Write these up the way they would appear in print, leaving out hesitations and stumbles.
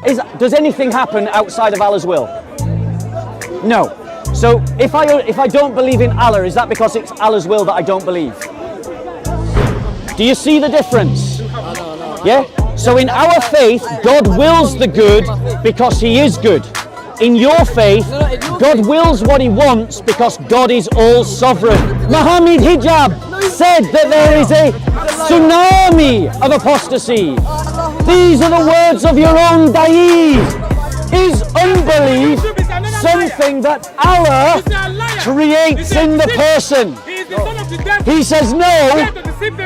Does anything happen outside of Allah's will? No. So if I don't believe in Allah, is that because it's Allah's will that I don't believe? Do you see the difference? Yeah? So in our faith, God wills the good because He is good. In your faith, God wills what He wants because God is all sovereign. Muhammad Hijab said that there is a tsunami of apostasy. These are the words of your own Da'id. Is unbelief something that Allah creates in the person? He says no.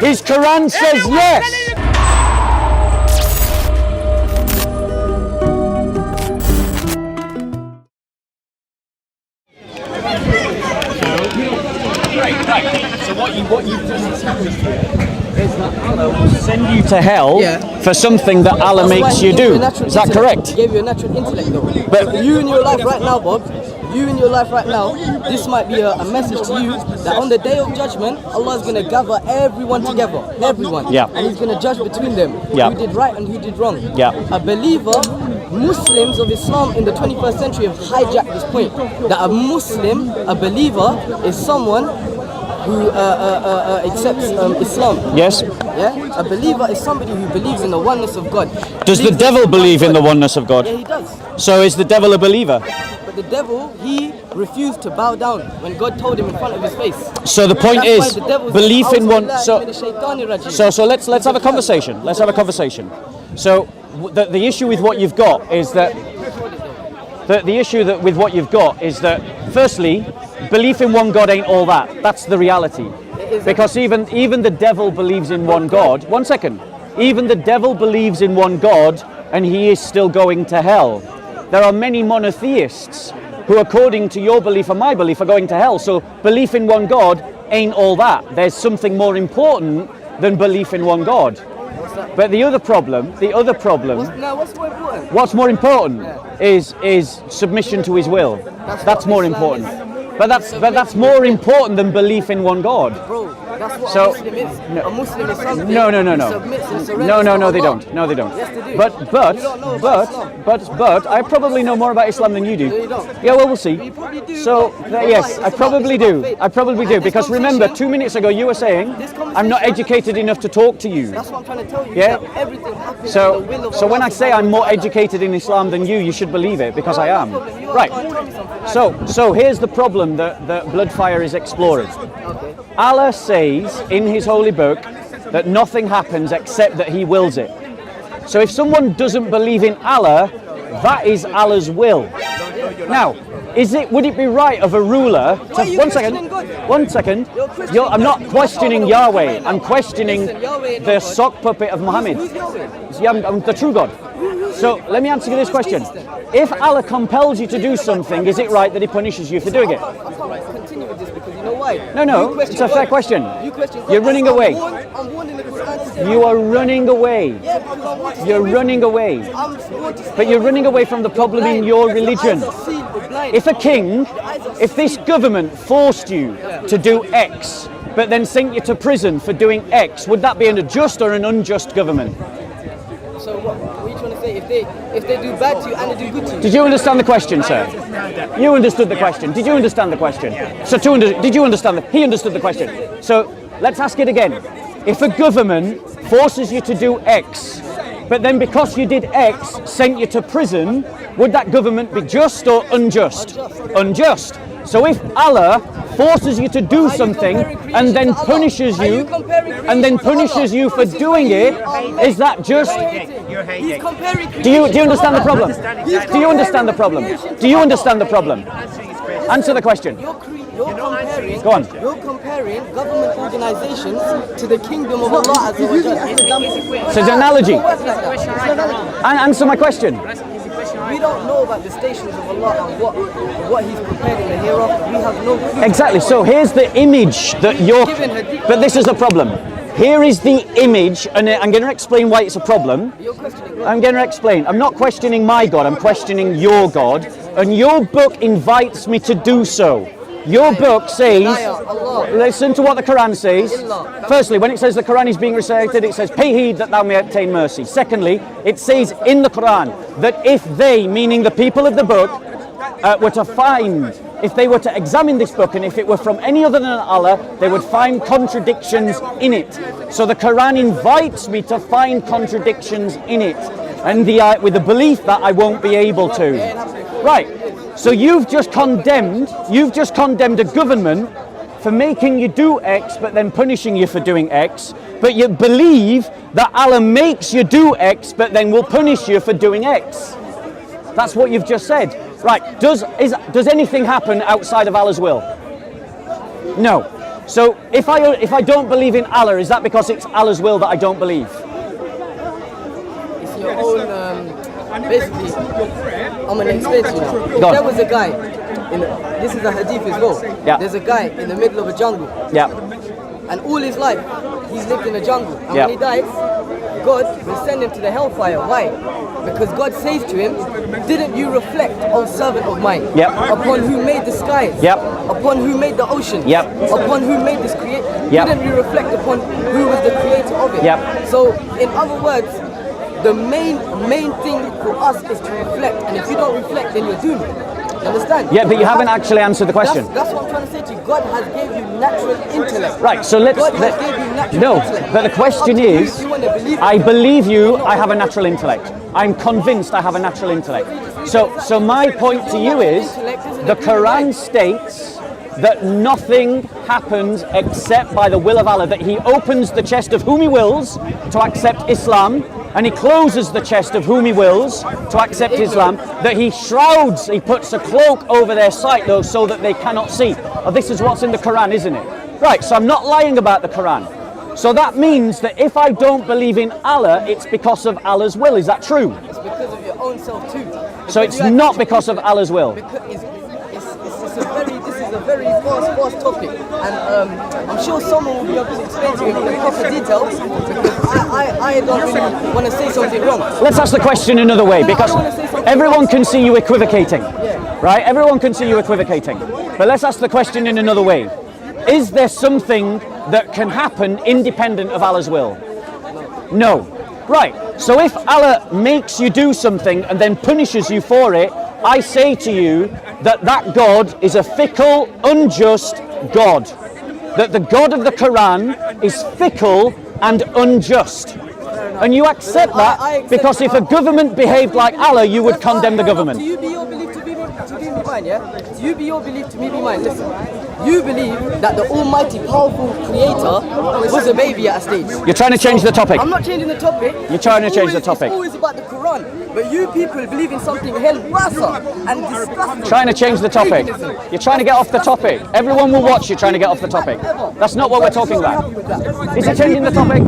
His Quran says yes. So what you've just established here is that Allah will send you to hell for something that Allah makes you do. Is that correct? He gave you a natural intellect though. But you in your life right now, Bob, this might be a message to you that on the day of judgment, Allah is going to gather everyone together. Everyone. Yeah. And He's going to judge between them. Yeah. Who did right and who did wrong. Yeah. A believer, Muslims of Islam in the 21st century have hijacked this point. That a Muslim, a believer, is someone who accepts Islam. yes. Yeah? A believer is somebody who believes in the oneness of God. Does the devil believe in the oneness of God? Yeah, he does. So is the devil a believer? But the devil, he refused to bow down when God told him in front of his face. So the point That's is, why the devil belief said, in one. "A'udhu So let's have a conversation. Let's have a conversation. So the issue with what you've got is that the issue that with what you've got is that firstly, belief in one God ain't all that. That's the reality. Because even the devil believes in one God. 1 second. Even the devil believes in one God, and he is still going to hell. There are many monotheists who, according to your belief and my belief, are going to hell. So belief in one God ain't all that. There's something more important than belief in one God. But the other problem. What's more important? What's more important is submission to His will. That's more important. But that's more important than belief in one God. Bro, that's what So, a Muslim is. A Muslim is something No. who submits and surrenders No, to they Allah. don't. No, they don't. Yes, they do. But You don't know about Islam. but I probably know more about Islam than you do. No, you don't. Yeah, well, we'll see. You probably do. So yes, I probably do. faith. I probably do And this because remember, conversation- 2 minutes ago you were saying This I'm not conversation- educated enough to talk to you. That's what I'm trying to tell you. Yeah. That everything happens So in the will of so when Allah I say I'm subhanahu more wa ta'ala. educated in Islam than you should believe it because I No am. problem. You Right. can't tell me something. So here's the problem that Bloodfire is exploring. Okay. Allah says in His holy book that nothing happens except that He wills it. So if someone doesn't believe in Allah, that is Allah's will. Now, would it be right of a ruler to... Why are you questioning God? 1 second. You're questioning I'm not God. questioning Hold on, Yahweh. right now. I'm questioning Listen, Yahweh ain't the no God. sock puppet of Muhammad. Who's Yahweh? Yeah, I'm the true God. So let me answer you this question. If Allah compels you to do something, is it right that He punishes you for doing it? I can't continue with this because you know why? No, You question it's a fair God. question. You question God. You're running I'm away. I'm warning the Quran to say You are running away. Yeah, because I want to You're stay running with away. you. I'm want to stay But you're with running you. away from the problem in Blind. your Your religion. eyes are sealed, we're blind. If a king, if this government forced you to do X, but then sent you to prison for doing X, would that be an just or an unjust government? So what are you trying to say? If they do bad to you and they do good to you? Did you understand the question, sir? You understood the question. Did you understand the question? So did you understand he understood the question. So let's ask it again. If a government forces you to do X, but then because you did X, sent you to prison, would that government be just or unjust? Unjust. So if Allah forces you to do something and then punishes you, for doing it, is that just? He's comparing Do you understand the problem? Do you understand the problem? Do you understand the problem? Answer the question. Go on. You're comparing government organizations to the kingdom of Allah Azza wa Jalla. So it's an analogy. And Answer my question. we don't know about the stations of Allah and what He's prepared in the hereafter. We have no clue. Exactly. So here's the image that you're... But this is the problem. Here is the image, and I'm going to explain why it's a problem. You're questioning God. I'm going to explain. I'm not questioning my God, I'm questioning your God. And your book invites me to do so. Your book says, Allah. listen to what the Quran says. Firstly, when it says the Quran is being recited, it says, pay heed that thou may obtain mercy. Secondly, it says in the Quran that if they, meaning the people of the book, were to find, if they were to examine this book and if it were from any other than Allah, they would find contradictions in it. So the Quran invites me to find contradictions in it, and with the belief that I won't be able to. Right. So you've just condemned a government for making you do X but then punishing you for doing X, but you believe that Allah makes you do X but then will punish you for doing X. That's what you've just said. Right, does anything happen outside of Allah's will? No. So if I don't believe in Allah, is that because it's Allah's will that I don't believe? It's your own, basically, I'm going to explain to you now. There was a guy, this is a hadith as well. Yeah. There's a guy in the middle of a jungle. Yeah. And all his life, he's lived in a jungle. And Yeah. when he dies, God will send him to the hellfire. Why? Because God says to him, didn't you reflect, O servant of mine, Yep. upon who made the skies, Yep. upon who made the oceans, Yep. upon who made this creation, Yep. didn't you reflect upon who was the creator of it? Yep. So, in other words, the main thing for us is to reflect, and if you don't reflect, then you're doomed. You understand? Yeah, but you haven't actually answered the question. That's what I'm trying to say to you. God has gave you natural intellect. Right, so let's... God has gave you natural No, intellect. but the question Up to you is, if you want to believe I it. believe you, I have a natural intellect. I'm convinced I have a natural intellect. So my point to you is, the Quran states that nothing happens except by the will of Allah, that He opens the chest of whom He wills to accept Islam, and He closes the chest of whom He wills to accept Islam, that He shrouds, He puts a cloak over their sight though so that they cannot see. Oh, this is what's in the Quran, isn't it? Right, so I'm not lying about the Quran. So that means that if I don't believe in Allah, it's because of Allah's will. Is that true? It's because of your own self too. So it's not because of Allah's will. Because this is a very vast topic, and I'm sure someone will be able to explain to you in the proper details, because I don't really want to say something wrong. Let's ask the question another way, because everyone can see you equivocating, right? Everyone can see you equivocating. But let's ask the question in another way. Is there something that can happen independent of Allah's will? No. Right. So if Allah makes you do something and then punishes you for it, I say to you that that God is a fickle, unjust God. That the God of the Quran is fickle and unjust. And you accept that because if a government behaved like Allah, you would condemn the government. To you be your belief to be mine, yeah? To you be your belief to me be mine. Listen, you believe that the almighty, powerful creator was a baby at a stage. You're trying to change the topic. I'm not changing the topic. You're trying to change the topic. It's always about the Quran. But you people believe in something hell worse and disgusting. Trying to change the topic. You're trying to get off the topic. Everyone will watch you trying to get off the topic. That's not what we're talking about. Is he changing the topic?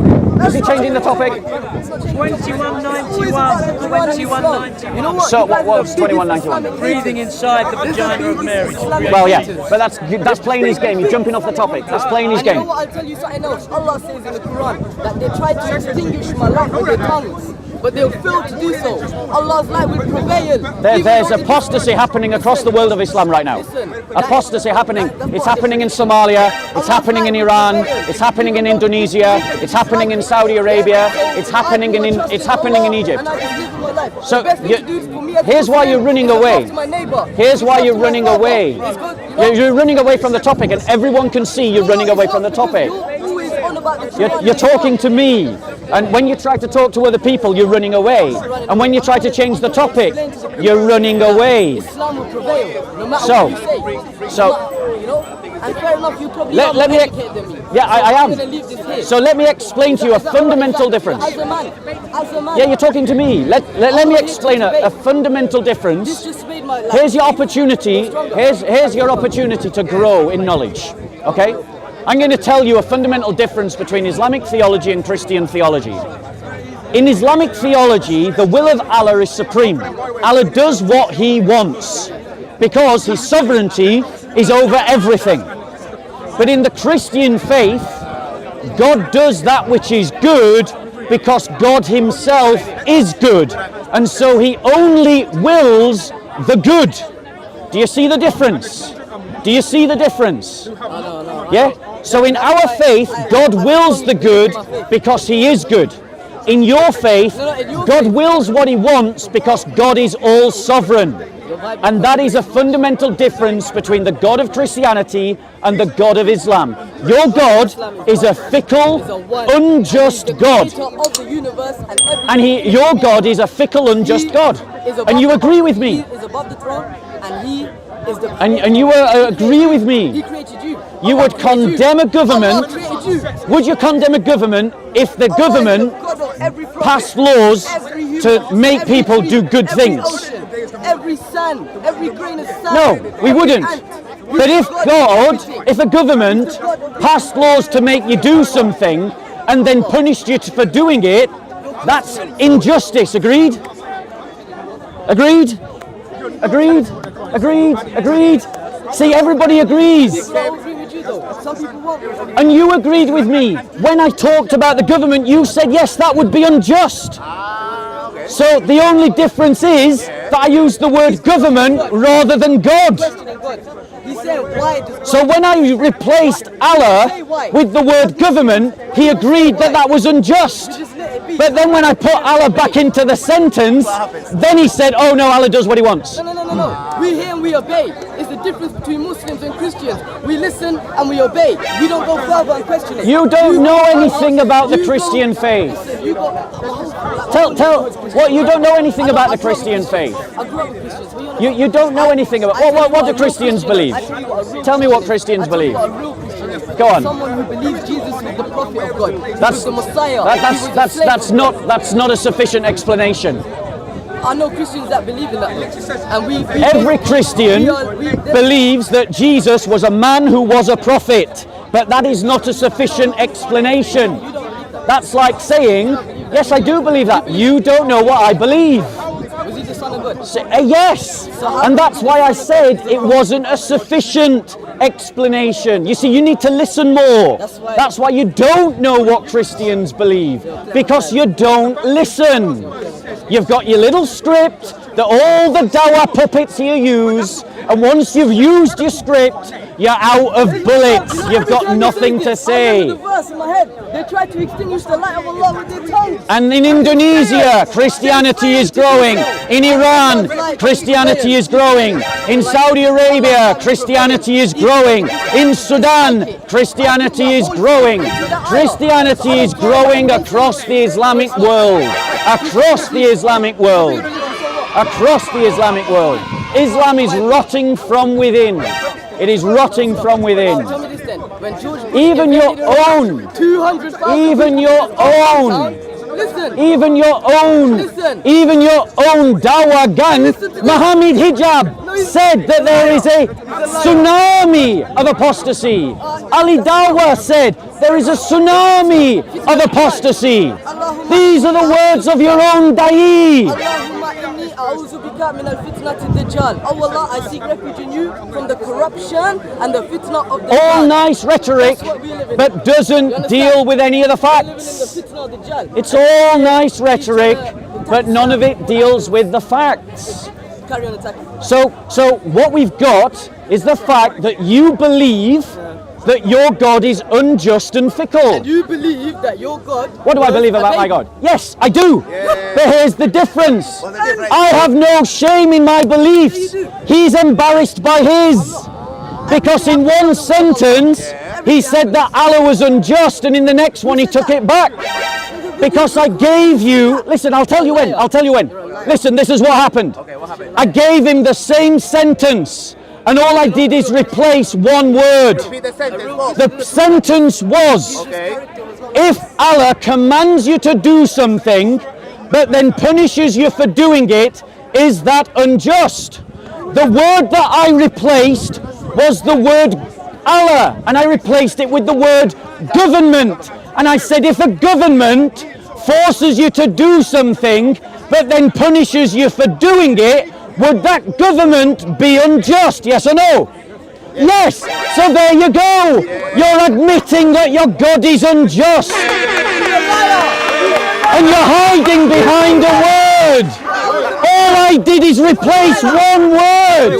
Is he changing the topic? 2191. 2191. You know what? So what was 2191? Breathing inside the vagina of Mary. Well, yeah, but that's playing his game. You're jumping off the topic. That's playing his And you know game. what? I'll tell you something else. Allah says in the Quran that they tried to extinguish my light with their tongues, but they'll fail to do so. Allah's light will prevail. There's apostasy happening across the world of Islam right now. Apostasy happening. It's happening in Somalia. It's happening in Iran. It's happening in Indonesia. It's happening in Saudi Arabia. It's happening in Egypt. So here's why you're running away. Here's why you're running away. You're running away from the topic, and everyone can see you're running away from the topic. You're talking to me, and when you try to talk to other people, you're running away. And when you try to change the topic, you're running away. Islam will prevail, no matter what you say. You know, and fair enough, you probably are more educated than me. Yeah, I I'm gonna leave am. this here. So let me explain to you a fundamental difference. As a man, Yeah, you're talking to me. Let me explain a fundamental difference. This just made my life. Here's your opportunity. Here's your opportunity to grow in knowledge. Okay? I'm going to tell you a fundamental difference between Islamic theology and Christian theology. In Islamic theology, the will of Allah is supreme. Allah does what He wants because His sovereignty is over everything. But in the Christian faith, God does that which is good because God Himself is good. And so He only wills the good. Do you see the difference? Do you see the difference? Yeah? So in our faith, God wills the good because he is good. In your faith, God wills what he wants because God is all sovereign. And that is a fundamental difference between the God of Christianity and the God of Islam. Your God is a fickle, unjust God. And your God is a fickle, unjust God. And you agree with me. And you agree with me. You would condemn a government. Would you condemn a government if the government passed laws to make people do good things? Every sand, every grain of sand. No, we wouldn't. But if a government passed laws to make you do something and then punished you for doing it, that's injustice. Agreed? Agreed? Agreed? Agreed? Agreed? See, everybody agrees. And you agreed with me. When I talked about the government, you said, yes, that would be unjust. So the only difference is that I used the word government rather than God. So when I replaced Allah with the word government, he agreed that that was unjust. But then when I put Allah back into the sentence, then he said, oh no, Allah does what he wants. No. We hear and we obey. It's the difference between Muslims and Christians. We listen and we obey. We don't go further and question it. You don't know anything about the Christian faith. Tell what you don't know anything about the Christian faith. You don't know anything about what do Christians believe? Tell me what Christians believe. Go on. Someone who believes Jesus was the prophet of God. That's the Messiah. That's not a sufficient explanation. I know Christians that believe in that. And every Christian believes that Jesus was a man who was a prophet, but that is not a sufficient explanation. That's like saying, yes, I do believe that. You don't know what I believe. Was he the Son of God? Yes, and that's why I said it wasn't a sufficient explanation. You see, you need to listen more. That's why you don't know what Christians believe, because you don't listen. You've got your little script that all the dawah puppets here use, and once you've used your script, you're out of bullets. You've got nothing to say. They try to extinguish the light of Allah with their tongues. And in Indonesia, Christianity is growing. In Iran, Christianity is growing. In Saudi Arabia, Christianity is growing. In Sudan, Christianity is growing. Christianity is growing across the Islamic world. Across the Islamic world. Across the Islamic world. Islam is rotting from within. It is rotting from within. Even your own Dawah gang, Muhammad Hijab, said that there is a tsunami of apostasy. Ali Dawah said there is a tsunami of apostasy. These are the words of your own Da'i. Oh Allah, I seek refuge in you from the corruption and the fitna of the all nice rhetoric, but doesn't deal with any of the facts. It's all nice rhetoric, but none of it deals with the facts. Carry on attacking. So what we've got is the fact that you believe that your God is unjust and fickle. And you believe that your God... What do I believe about my God? Yes, I do. Yeah. But here's the difference. I have no shame in my beliefs. He's embarrassed by his. Because in one sentence, he said that Allah was unjust, and in the next one, he took it back. Because I gave you... Listen, I'll tell you when. Listen, this is what happened. I gave him the same sentence. And all I did is replace one word. The sentence was, if Allah commands you to do something, but then punishes you for doing it, is that unjust? The word that I replaced was the word Allah, and I replaced it with the word government. And I said, if a government forces you to do something, but then punishes you for doing it, would that government be unjust? Yes or no? Yes. So there you go. You're admitting that your God is unjust. And you're hiding behind a word. All I I did is replace one word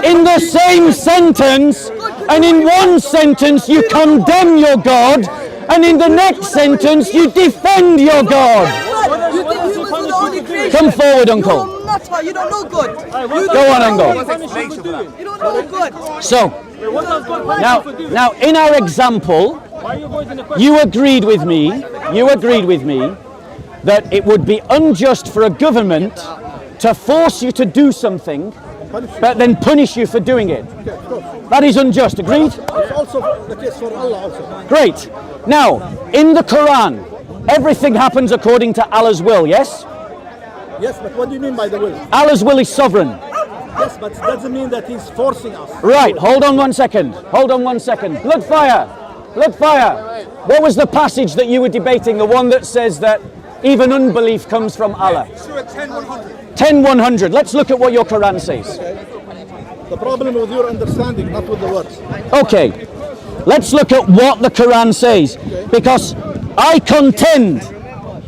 in the same sentence, and in one sentence you condemn your God, and in the next sentence you defend your God. You think humans are the only creation? Come forward, Uncle. You're a nutter, you don't know God. Go on, Uncle. You don't know God. So, now in our example, you agreed with me that it would be unjust for a government to force you to do something, but then punish you for doing it. That is unjust, agreed? It's also the case for Allah also. Great. Now, in the Quran, everything happens according to Allah's will, yes? Yes, but what do you mean by the will? Allah's will is sovereign. Yes, but it doesn't mean that he's forcing us. Right, hold on one second. Bloodfire. What was the passage that you were debating? The one that says that even unbelief comes from Allah. Surah 10:100. 10:100. Let's look at what your Quran says. The problem with your understanding, not with the words. Okay, let's look at what the Quran says, because I contend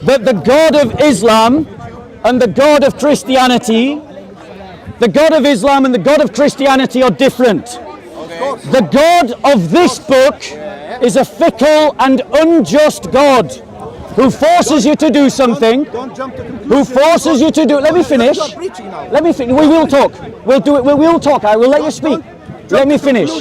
that the God of Islam and the God of Christianity, the God of Islam and the God of Christianity are different. The God of this book is a fickle and unjust God who forces you to do something, Don't jump to conclusions. who forces you to do. Let me finish. Stop preaching now. Let me finish. We will talk. We'll do it. We will talk. I will let you speak. Let me finish.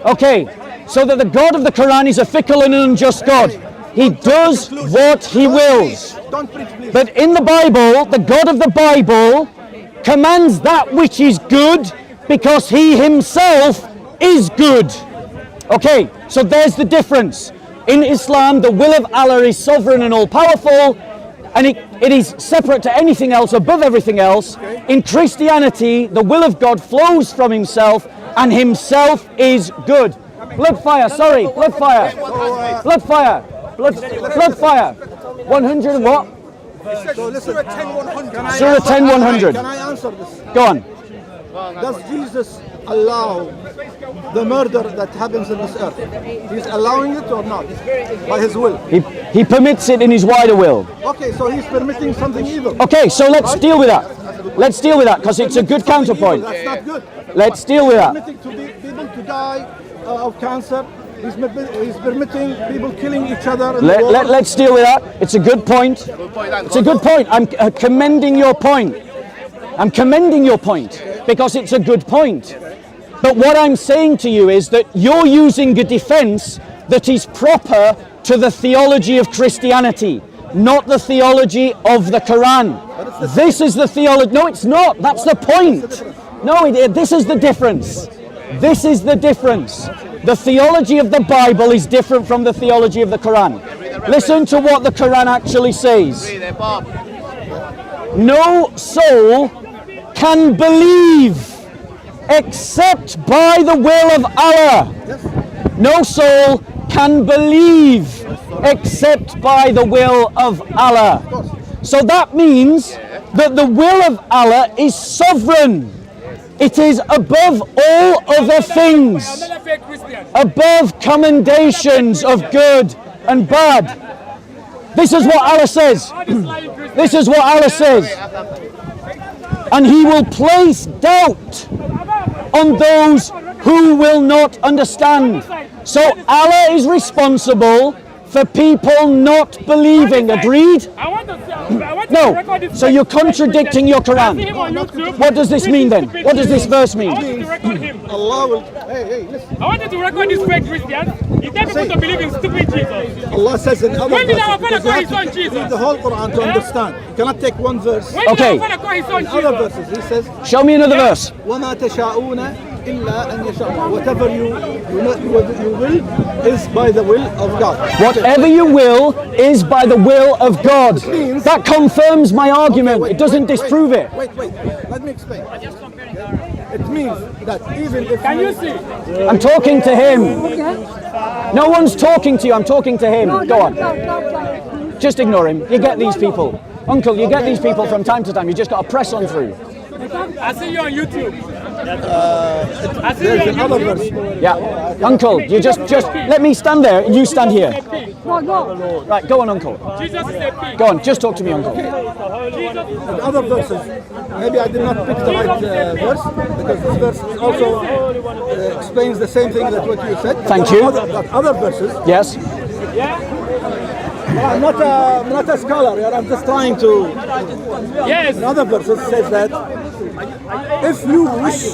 Okay. So that the God of the Quran is a fickle and unjust God. He does what he wills. Don't preach, please. But in the Bible, the God of the Bible commands that which is good because he himself is good. Okay, so there's the difference. In Islam, the will of Allah is sovereign and all-powerful, and it is separate to anything else, above everything else. In Christianity, the will of God flows from himself, and himself is good. Bloodfire. 100 and what? So listen. Surah 10:100. Can I answer this? Go on. Does Jesus allow the murder that happens in this earth? He's allowing it or not? By his will. He permits it in his wider will. Okay, so he's permitting something evil. Okay, so let's deal with that. Because it's a good counterpoint. That's not good. Let's deal with that. Permitting people to die of cancer. He's permitting people killing each other. In the war. Let's deal with that. It's a good point. I'm commending your point. Because it's a good point. But what I'm saying to you is that you're using a defense that is proper to the theology of Christianity, not the theology of the Quran. This is the theology. No, it's not. That's the point. No, this is the difference. The theology of the Bible is different from the theology of the Quran. Listen to what the Quran actually says. No soul can believe except by the will of Allah. No soul can believe except by the will of Allah. So that means that the will of Allah is sovereign. It is above all other things, above commendations of good and bad. This is what Allah says. And he will place doubt on those who will not understand. So Allah is responsible for people not believing. Agreed? No. So you're contradicting your Quran. What does this mean then? What does this verse mean? Allah will. Hey, listen. I wanted to record this fake Christian. He tell people to believe in stupid Jesus. Allah says in other When did our verses, father because call you his have to son Jesus? read the whole Quran to understand. You cannot take one verse. When Okay. did our father call his son Other Jesus? verses, he says, Show me another verse. وَمَا تَشَاءُونَ إِلَّا أَنْ يَشَاءَ اللَّهُ. Whatever you will is by the will of God. Whatever you will is by the will of God. That confirms my argument. It doesn't disprove it. Wait. Let me explain. It means that even if Can you see? I'm talking to him. No one's talking to you. I'm talking to him. Go on. Just ignore him. You get these people. Uncle, you get these people from time to time. You just got to press on through. I see you on YouTube. there's another verse. Yeah. Uncle, you just let me stand there and you stand here. Right, go on, Uncle. Jesus is a pig. Go on, just talk to me, Uncle. And other verses, maybe I did not pick the right verse, because this verse also explains the same thing that what you said. Thank There you. are other verses. Yes. I'm not a scholar, yeah, I'm just trying to. Yes. In other verses says that if you wish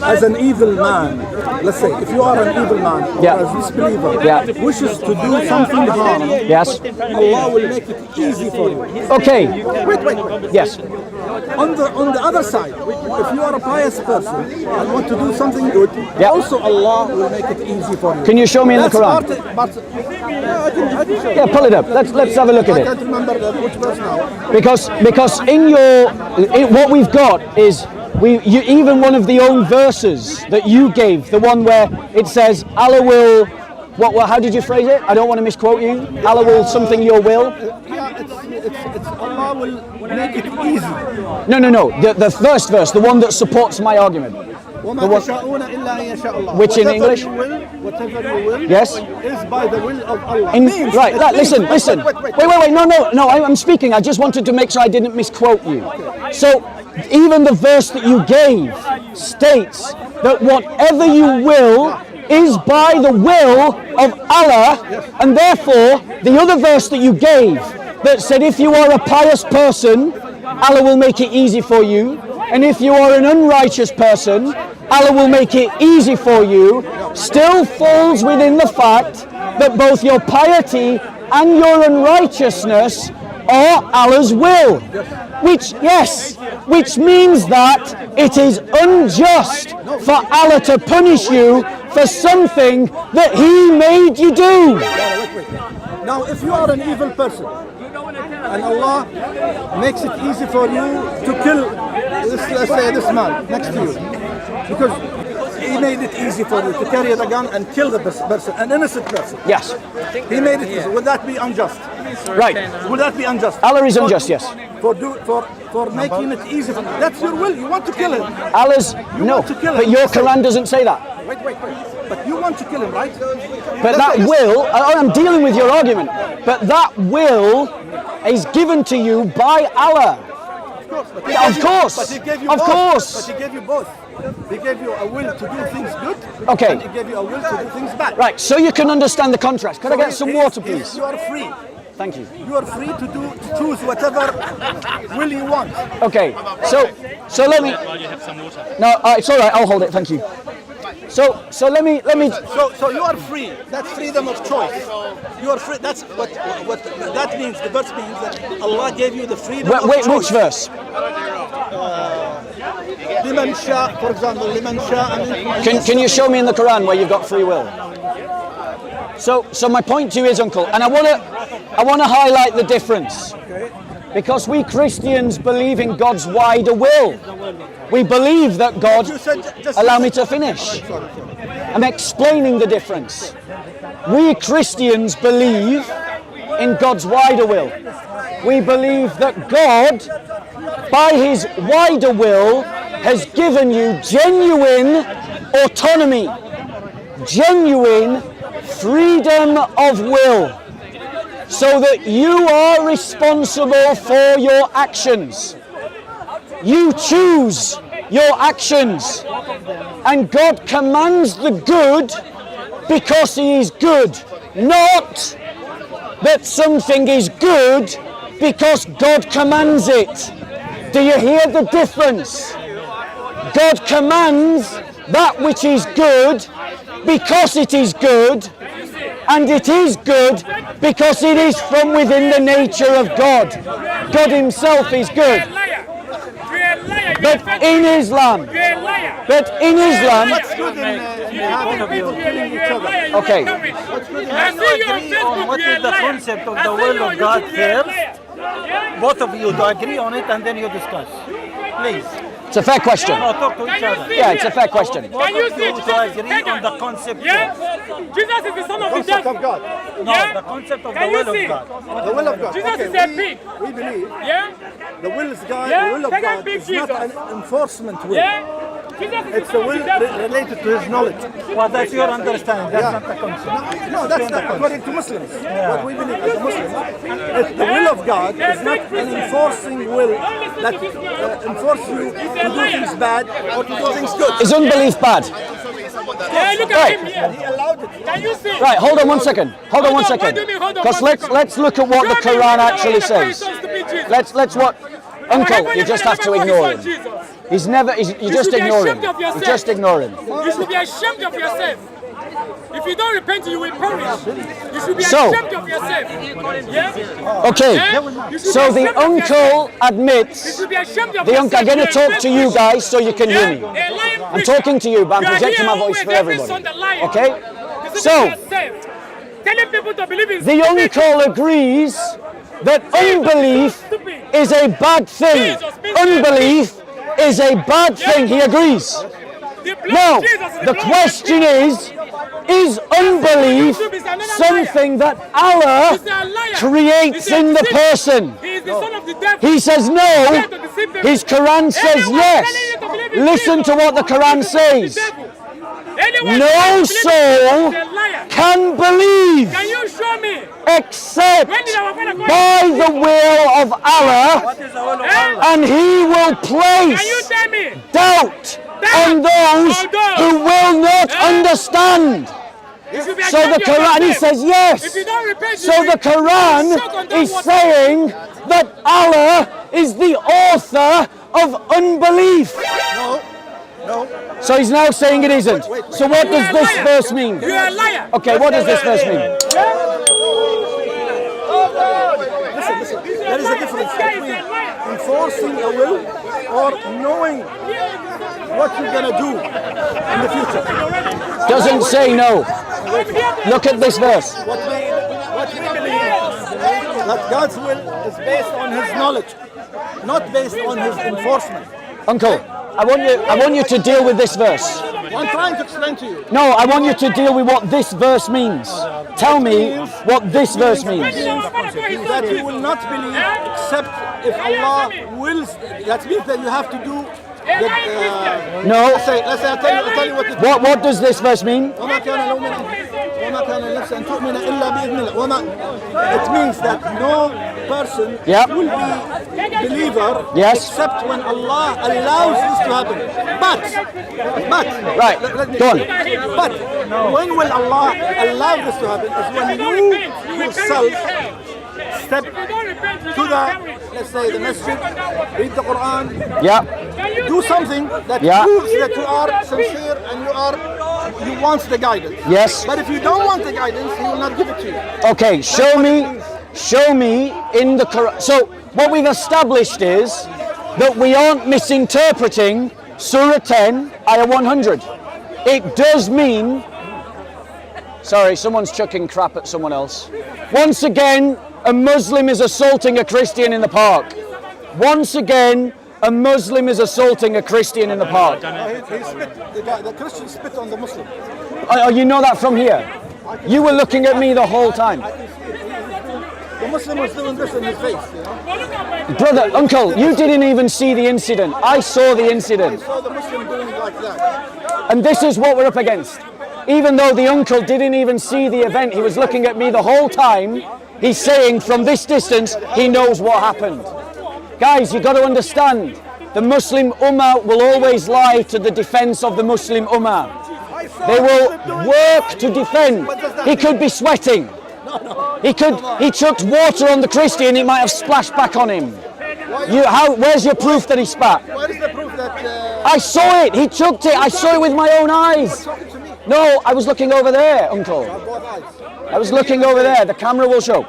as an evil man, let's say, if you are an evil man or Yeah. a disbeliever, Yeah. wishes to do something harm, Yes. Allah will make it easy for you. Okay. Wait. Yes. On the other side, if you are a pious person and want to do something good, Yeah. also Allah will make it easy for you. Can you show me in the That's Quran? yeah, I can show you. Yeah, pull it up. Let's have a look at I it. can't remember which verse now. Because what we've got is even one of the own verses that you gave, the one where it says Allah will. How did you phrase it? I don't want to misquote you. Allah will something your will. Yeah, it's Allah will make it easy. No. The first verse, the one that supports my argument. وَمَا تَشَاءُونَ إِلَّا أَن يَشَاءَ اللَّهُ. Which in English? Whatever you will, Yes. is by the will of Allah. Right, listen. Wait. No, I'm speaking. I just wanted to make sure I didn't misquote you. So, even the verse that you gave states that whatever you will is by the will of Allah, and therefore, the other verse that you gave that said if you are a pious person, Allah will make it easy for you, and if you are an unrighteous person, Allah will make it easy for you, still falls within the fact that both your piety and your unrighteousness are Allah's will. Which means that it is unjust for Allah to punish you for something that He made you do. Wait. Now, if you are an evil person, and Allah makes it easy for you to kill, let's say, this man next to you, because He made it easy for you to carry the gun and kill the person, an innocent person. Yes. He made it easy. Would that be unjust? Right. Would that be unjust? Allah is unjust, yes. For making it easy for that's your will. You want to kill him. Allah's no, want to kill but him. your Quran doesn't say that. Wait. But you want to kill him, right? But that will, I'm dealing with your argument, but that will is given to you by Allah. Of course. But He gave you Of both. course. But He gave you both. He gave you a will to do things good. Okay. And He gave you a will to do things bad. Right, so you can understand the contrast. Could I get some water, please? You are free. Thank you. You are free to choose whatever will you want. Okay, so let me. No, it's all right. I'll hold it. Thank you. So let me. So you are free. That's freedom of choice. You are free. That's what that means. The verse means that Allah gave you the freedom of Wait, choice. which verse? لمن شاء, for example, لمن شاء. Can you show me in the Quran where you've got free will? So my point to you is, Uncle, and I want to highlight the difference, because we Christians believe in God's wider will. We believe that God. Allow me to finish. I'm explaining the difference. We Christians believe in God's wider will. We believe that God, by His wider will, has given you genuine autonomy, genuine freedom of will, so that you are responsible for your actions. You choose your actions, and God commands the good because He is good, not that something is good because God commands it. Do you hear the difference? God commands that which is good because it is good, and it is good because it is from within the nature of God. God Himself is good. But in Islam, What's good in having you killing each other? okay, What is the concept of the will of God first? Both of you to agree on it and then you discuss. Please. it's a fair question. No, talk to each other. Yeah, it's a fair question. Can you see? To agree on the concept Yeah? first. Jesus is the son of the Concept devil. of God. No, Yeah? the concept of Can the you will see? of God. The will of God. Jesus Okay, is a pig. we believe Yeah? the will of God. Yeah? The will of Take a God big is not Jesus. an enforcement will. Yeah? It's a will related to his knowledge. Well, that's your understanding. That's not the concept. No, that's not according to Muslims. What we believe as a Muslim. It's the will of God is not an enforcing will that enforces you to do things bad or to do things good. Is unbelief bad? Yeah, look at Right. him here. He allowed it. Can you see? Right, hold on one second. Hold on one What second. do you mean, hold on Because one second? let's look at what the Show me Quran where actually the Quran is says. so stupid, Jesus. Let's what Uncle, you just have to ignore him. He's never you just should be ignore him. ashamed of yourself. You just ignore him. You should be ashamed of yourself. If you don't repent, you will perish. You should be So- ashamed of yourself. Yeah? Okay. Yeah? You should So be the ashamed of uncle yourself. You admits should be ashamed of the uncle. I'm yourself. going to talk to you guys so you can hear me. Yeah? A lying I'm preacher. talking to you, but I'm You are projecting here my voice always, for every everybody. Sunday lying. Okay? Deceiving So yourself. Telling people to believe in the stupid. uncle agrees that unbelief is a bad thing. Unbelief is a bad thing. He agrees. The blood Now, of Jesus is the blood of question Jesus. is unbelief something that Allah He's a liar. creates He's a in the deceiver. person? He is the son of the devil. He says no. His Quran says yes. Listen to what the Quran says. No soul can believe Can you show me? except When did our father go? by the will of Allah, What is the will of Allah? and He will Can you place tell me? doubt on those who will not understand. You should be So ashamed the of Quran, he yourself. says yes. If you don't repent, So you the will shock on Quran that is water. saying that Allah is the author of unbelief. No. So he's now saying it isn't. So what does this verse mean? You are a liar. Okay, what does this verse mean? Listen. There is a difference between enforcing a will or knowing what you're gonna do in the future. Doesn't say no. Look at this verse. What we believe that God's will is based on His knowledge, not based on His enforcement. Uncle, I want you to deal with this verse. I'm trying to explain to you. No, I want you to deal with what this verse means. Tell me what this verse means. That you will not believe except if Allah wills. That means that you have to do. No. Let's say I'll tell you what it What does this verse mean? وما كان لنفس أن تؤمن إلا بإذن الله. It means that no person Yep. will be believer Yes. except when Allah allows this to happen. But Right, let me go on. explain. But when will Allah allow this to happen is when you yourself step to the, let's say, the masjid, read the Quran, Yeah. do something that Yeah. proves that you are sincere and you want the guidance. Yes. But if you don't want the guidance, He will not give it to you. Okay, show me in the Quran. So what we've established is that we aren't misinterpreting Surah 10, Ayah 100. It does mean, sorry, someone's chucking crap at someone else. Once again, a Muslim is assaulting a Christian in the park. Once again, a Muslim is assaulting a Christian in the park. He spit, the Christian spit on the Muslim. Oh, you know that from here? You were looking at me the whole time. The Muslim was doing this in his face, you know. Brother, uncle, you didn't even see the incident. I saw the incident. So the Muslim doing it like that. And this is what we're up against. Even though the uncle didn't even see the event, he was looking at me the whole time. He's saying from this distance, he knows what happened. Guys, you've got to understand, the Muslim Ummah will always lie to the defense of the Muslim Ummah. They will work to defend. He could be sweating. He chucked water on the Christian, it might have splashed back on him. Where's your proof that he spat? What is the proof that I saw it, he chucked it, I saw it with my own eyes. talking to me? No, I was looking over there, uncle. Both eyes. I was looking over there, the camera will show.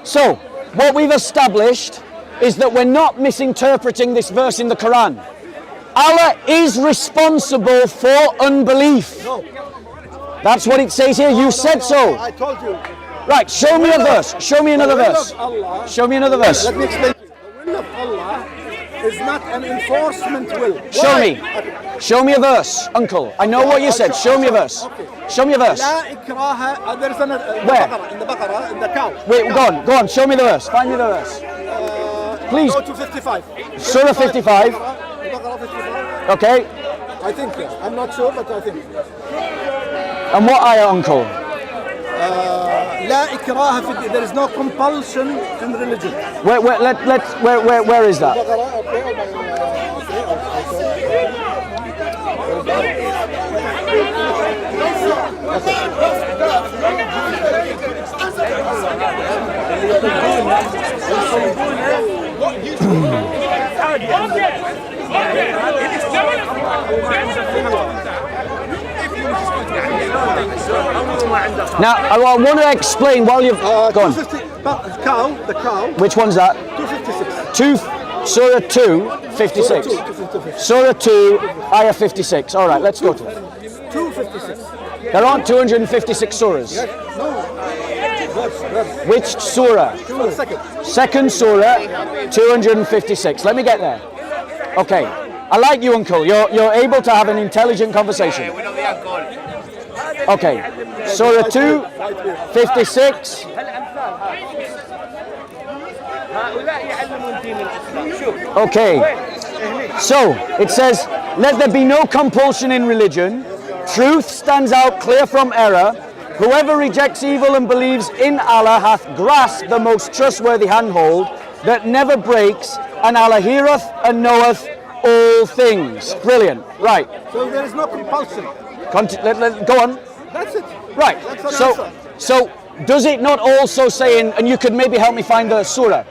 So, what we've established is that we're not misinterpreting this verse in the Quran. Allah is responsible for unbelief. No. That's what it says here, you said so. I told you. Right, show me a verse, show me another verse. Allah, Show me another verse. let me explain to you. The will of Allah is not an enforcement will. Show Why? me. Show me a verse, uncle. I know what you said, show me a verse. Show me a verse. لا إكراه. There's in Where? the Baqarah, in the cow. Wait, go on, show me the verse. Find me the verse. Please. Go to 55. Surah 55. Baqarah 55. Okay. I think, I'm not sure, but I think. And what ayah, uncle? لا إكراه في الدين. There is no compulsion in religion. Where is that? Now, I want to explain while you've gone. 250, the cow. Which one's that? 256. Surah 2, 56. Surah 2, ayah 56. All right, let's go to it. 256. There aren't 256 surahs. No. Which surah? Second. Second surah, 256. Let me get there. Okay. I like you, uncle. You're able to have an intelligent conversation. Okay. Surah 2, 56. Okay. So, it says, let there be no compulsion in religion. Truth stands out clear from error. Whoever rejects evil and believes in Allah hath grasped the most trustworthy handhold that never breaks, and Allah heareth and knoweth all things. Brilliant. Right. So there is no compulsion. Go on. That's it. Right. That's an answer. So does it not also say and you could maybe help me find the surah.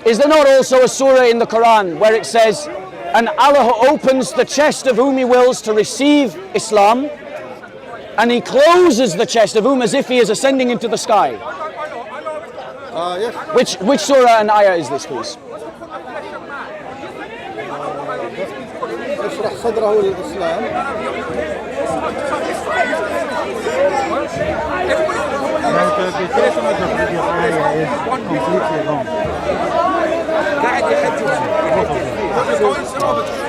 Is there not also a surah in the Quran where it says, and Allah opens the chest of whom He wills to receive Islam, and He closes the chest of whom as if He is ascending into the sky? Yes. Which surah and ayah is this, please? اشرح صدره للإسلام. The interpretation of the previous ayah is completely wrong.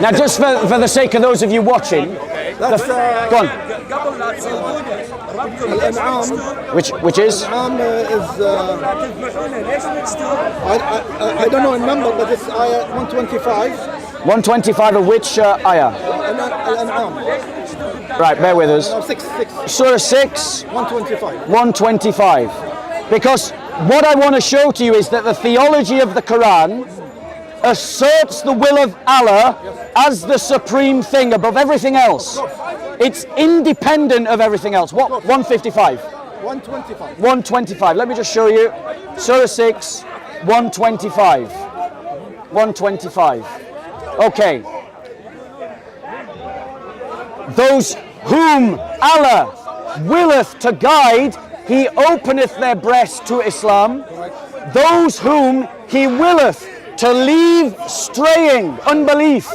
Now, just for the sake of those of you watching, That's go on. الأنعام. Which is? الأنعام is I don't know a number, but it's ayah 125. 125 of which ayah? الأنعام. Right, bear with us. No, 6. Surah 6, 125. 125. Because what I want to show to you is that the theology of the Quran asserts the will of Allah as the supreme thing above everything else. It's independent of everything else. What? 155. 125. 125. Let me just show you. Surah 6, 125. 125. Okay. Those whom Allah willeth to guide, He openeth their breasts to Islam. Those whom He willeth to leave straying, unbelief,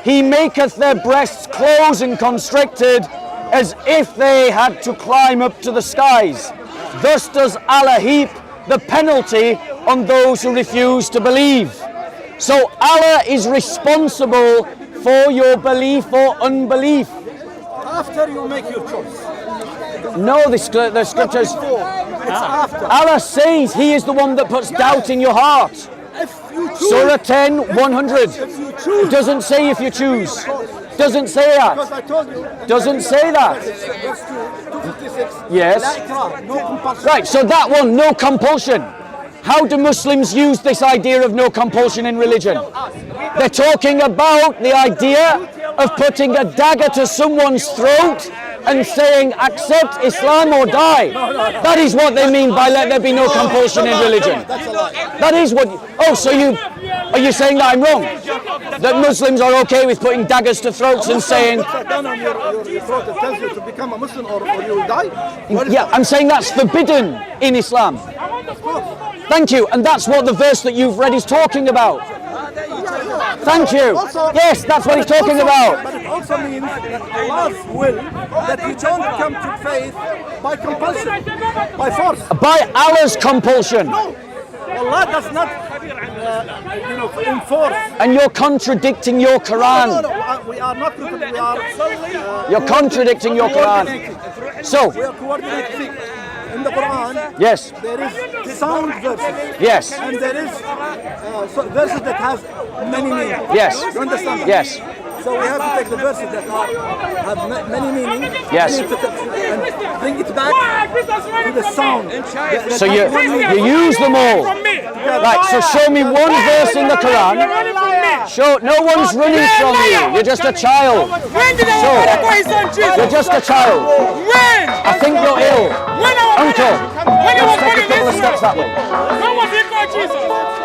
He maketh their breasts close and constricted as if they had to climb up to the skies. Thus does Allah heap the penalty on those who refuse to believe. So Allah is responsible for your belief or unbelief. After you make your choice. No, the scriptures. It's after. Allah says He is the one that puts doubt in your heart. If you choose. Surah 10, 100. If you choose. It doesn't say if you choose. Doesn't say Because that. I told you. Doesn't say that. Verse 256. Yes. لا إكراه, no compulsion. Right, so that one, no compulsion. How do Muslims use this idea of no compulsion in religion? They're talking about the idea of putting a dagger to someone's throat and saying, accept Islam or die. That is what they mean by let there be no compulsion in religion. That's a lie. That is what. Oh, so are you saying that I'm wrong? That Muslims are okay with putting daggers to throats and saying, Down on your throat that tells you to become a Muslim or you will die. yeah, I'm saying that's forbidden in Islam. Thank you, and that's what the verse that you've read is talking about. Thank you. Yes, that's what he's talking about. But it also means that Allah's will that you don't come to faith by compulsion, by force. By Allah's compulsion. Allah does not, enforce. And you're contradicting your Quran. No, we are not. We are. You're contradicting your Quran. So, We are coordinating. In the Quran, yes, there is sound verses, yes, and there is verses that have many meanings. yes, You understand? yes. So we have to take the verses that have many meanings. Yes. And bring it back to the sound. So you use them all. Right, so show me one verse in the Quran. Show, no one's running from you. You're just a child. When did our father call his son Jesus? You're just a child. When? I think you're ill. When our Uncle, when he was take born a in couple of steps Israel? that way. When was he called Jesus?